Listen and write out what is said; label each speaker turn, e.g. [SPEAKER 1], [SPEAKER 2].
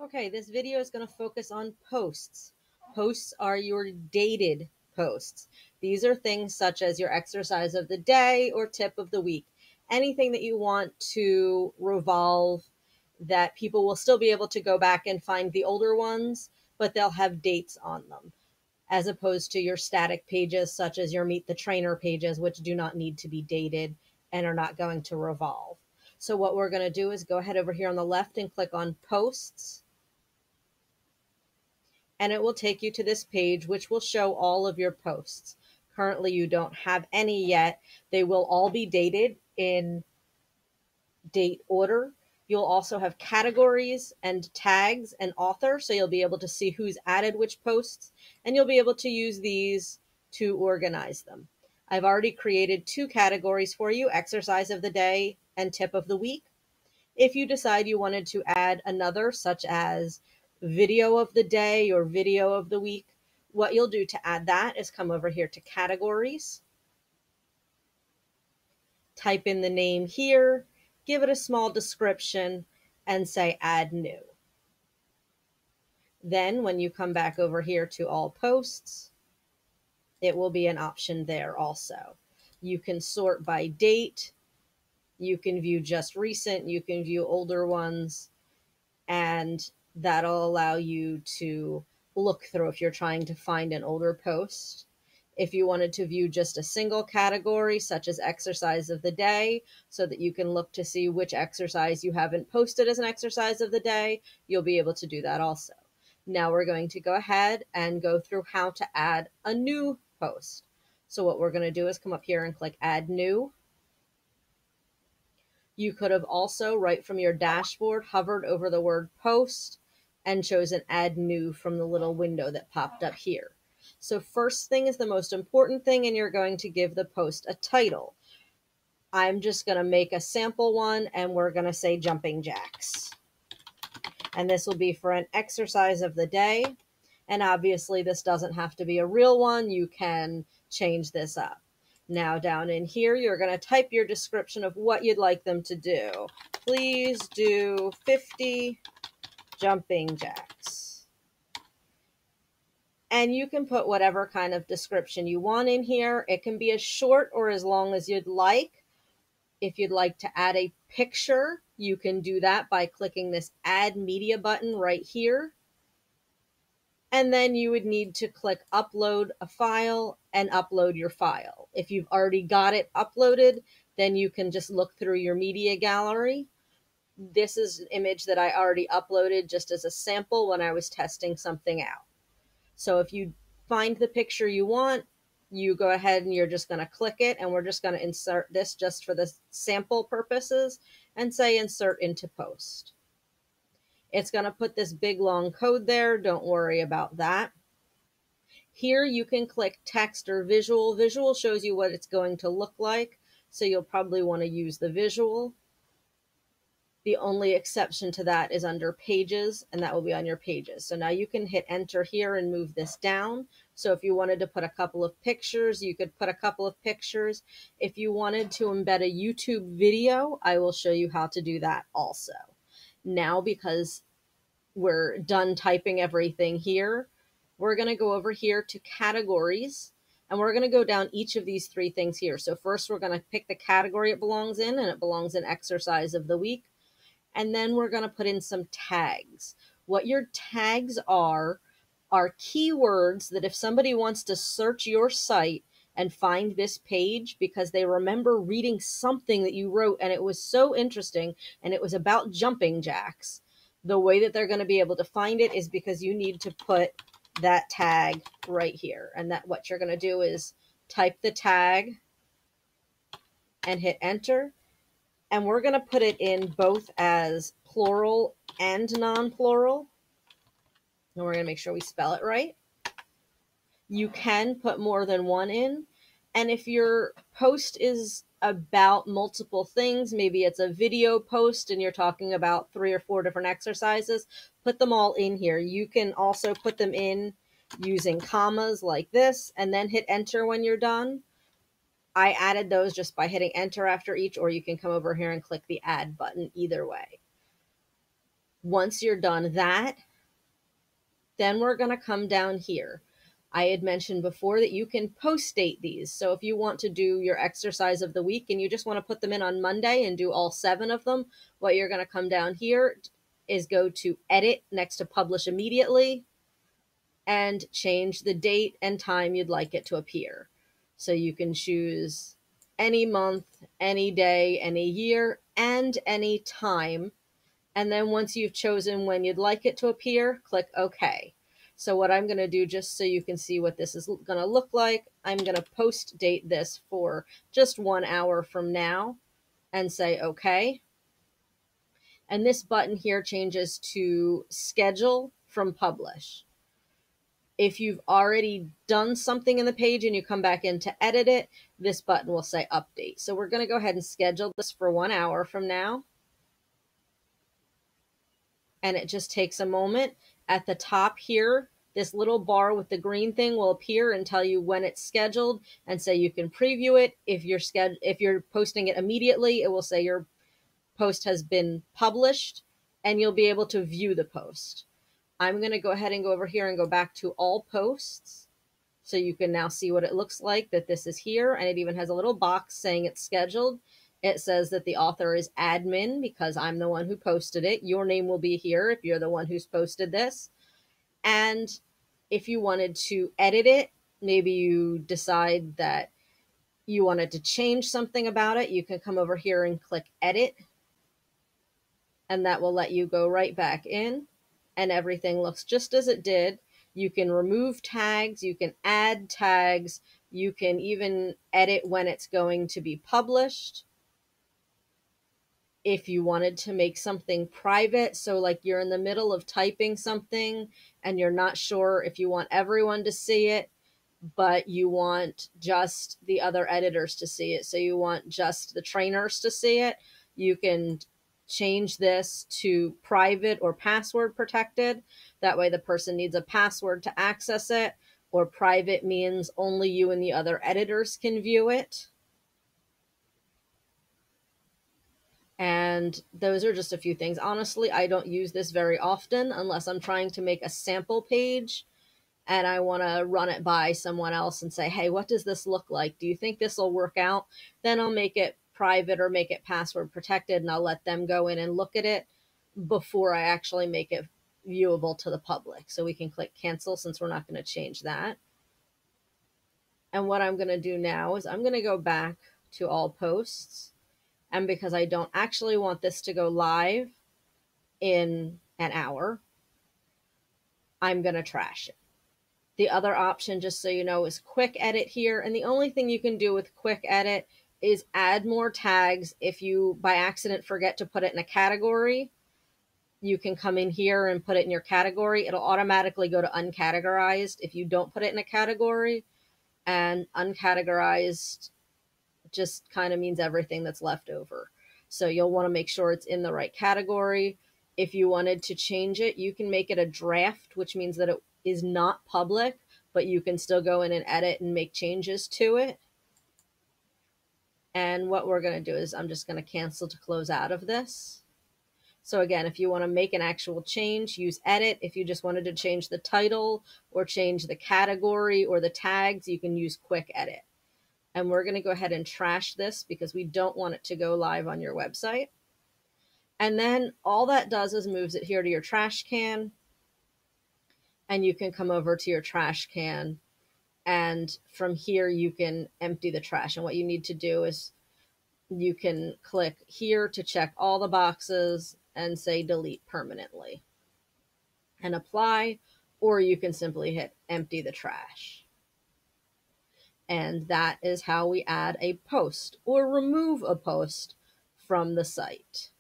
[SPEAKER 1] Okay, this video is going to focus on posts. Posts are your dated posts. These are things such as your exercise of the day or tip of the week. Anything that you want to revolve that people will still be able to go back and find the older ones, but they'll have dates on them, as opposed to your static pages such as your Meet the Trainer pages, which do not need to be dated and are not going to revolve. So what we're going to do is go ahead over here on the left and click on Posts. And it will take you to this page, which will show all of your posts. Currently, you don't have any yet. They will all be dated in date order. You'll also have categories and tags and author, so you'll be able to see who's added which posts, and you'll be able to use these to organize them. I've already created 2 categories for you, exercise of the day and tip of the week. If you decide you wanted to add another, such as video of the day or video of the week, what you'll do to add that is come over here to categories, type in the name here, give it a small description, and say add new. Then when you come back over here to all posts, it will be an option there also. You can sort by date, you can view just recent, you can view older ones, and that'll allow you to look through if you're trying to find an older post. If you wanted to view just a single category, such as exercise of the day, so that you can look to see which exercise you haven't posted as an exercise of the day, you'll be able to do that also. Now we're going to go ahead and go through how to add a new post. So what we're going to do is come up here and click Add New. You could have also, right from your dashboard, hovered over the word post and chosen add new from the little window that popped up here. So first thing is the most important thing, and you're going to give the post a title. I'm just going to make a sample one, and we're going to say jumping jacks. And this will be for an exercise of the day. And obviously this doesn't have to be a real one. You can change this up. Now down in here, you're going to type your description of what you'd like them to do. Please do 50 jumping jacks. And you can put whatever kind of description you want in here. It can be as short or as long as you'd like. If you'd like to add a picture, you can do that by clicking this Add Media button right here. And then you would need to click Upload a File and upload your file. If you've already got it uploaded, then you can just look through your media gallery. This is an image that I already uploaded just as a sample when I was testing something out. So if you find the picture you want, you go ahead and you're just going to click it, and we're just going to insert this just for the sample purposes and say Insert into Post. It's going to put this big long code there. Don't worry about that. Here you can click text or visual. Visual shows you what it's going to look like, so you'll probably want to use the visual. The only exception to that is under pages, and that will be on your pages. So now you can hit enter here and move this down. So if you wanted to put a couple of pictures, you could put a couple of pictures. If you wanted to embed a YouTube video, I will show you how to do that also. Now, because we're done typing everything here, we're going to go over here to categories, and we're going to go down each of these 3 things here. So first we're going to pick the category it belongs in, and it belongs in exercise of the week. And then we're going to put in some tags. What your tags are keywords that if somebody wants to search your site and find this page because they remember reading something that you wrote and it was so interesting and it was about jumping jacks, the way that they're going to be able to find it is because you need to put that tag right here. And that what you're going to do is type the tag and hit enter. And we're going to put it in both as plural and non-plural. And we're going to make sure we spell it right. You can put more than one in. And if your post is about multiple things, maybe it's a video post and you're talking about 3 or 4 different exercises, put them all in here. You can also put them in using commas like this and then hit enter when you're done. I added those just by hitting enter after each, or you can come over here and click the add button either way. Once you're done that, then we're going to come down here. I had mentioned before that you can post date these. So if you want to do your exercise of the week and you just want to put them in on Monday and do all 7 of them, what you're going to come down here is go to edit next to publish immediately and change the date and time you'd like it to appear. So you can choose any month, any day, any year, and any time. And then once you've chosen when you'd like it to appear, click OK. So what I'm going to do, just so you can see what this is going to look like, I'm going to post date this for just 1 hour from now and say OK. And this button here changes to schedule from publish. If you've already done something in the page and you come back in to edit it, this button will say update. So we're going to go ahead and schedule this for 1 hour from now. And it just takes a moment. At the top here, this little bar with the green thing will appear and tell you when it's scheduled, and say you can preview it. If you're posting it immediately, it will say your post has been published and you'll be able to view the post. I'm going to go ahead and go over here and go back to all posts. So you can now see what it looks like, that this is here, and it even has a little box saying it's scheduled. It says that the author is admin because I'm the one who posted it. Your name will be here if you're the one who's posted this. And if you wanted to edit it, maybe you decide that you wanted to change something about it, you can come over here and click edit. And that will let you go right back in, and everything looks just as it did. You can remove tags, you can add tags, you can even edit when it's going to be published. If you wanted to make something private, so like you're in the middle of typing something and you're not sure if you want everyone to see it, but you want just the other editors to see it, so you want just the trainers to see it, you can change this to private or password protected. That way the person needs a password to access it, or private means only you and the other editors can view it. And those are just a few things. Honestly, I don't use this very often unless I'm trying to make a sample page and I want to run it by someone else and say, hey, what does this look like? Do you think this will work out? Then I'll make it private or make it password protected, and I'll let them go in and look at it before I actually make it viewable to the public. So we can click cancel since we're not going to change that. And what I'm going to do now is I'm going to go back to all posts. And because I don't actually want this to go live in an hour, I'm going to trash it. The other option, just so you know, is quick edit here. And the only thing you can do with quick edit is add more tags. If you by accident forget to put it in a category, you can come in here and put it in your category. It'll automatically go to uncategorized if you don't put it in a category. And uncategorized just kind of means everything that's left over. So you'll want to make sure it's in the right category. If you wanted to change it, you can make it a draft, which means that it is not public, but you can still go in and edit and make changes to it. And what we're going to do is I'm just going to cancel to close out of this. So again, if you want to make an actual change, use edit. If you just wanted to change the title or change the category or the tags, you can use quick edit. And we're going to go ahead and trash this because we don't want it to go live on your website. And then all that does is moves it here to your trash can. And you can come over to your trash can. And from here, you can empty the trash. And what you need to do is you can click here to check all the boxes and say delete permanently and apply, or you can simply hit empty the trash. And that is how we add a post or remove a post from the site.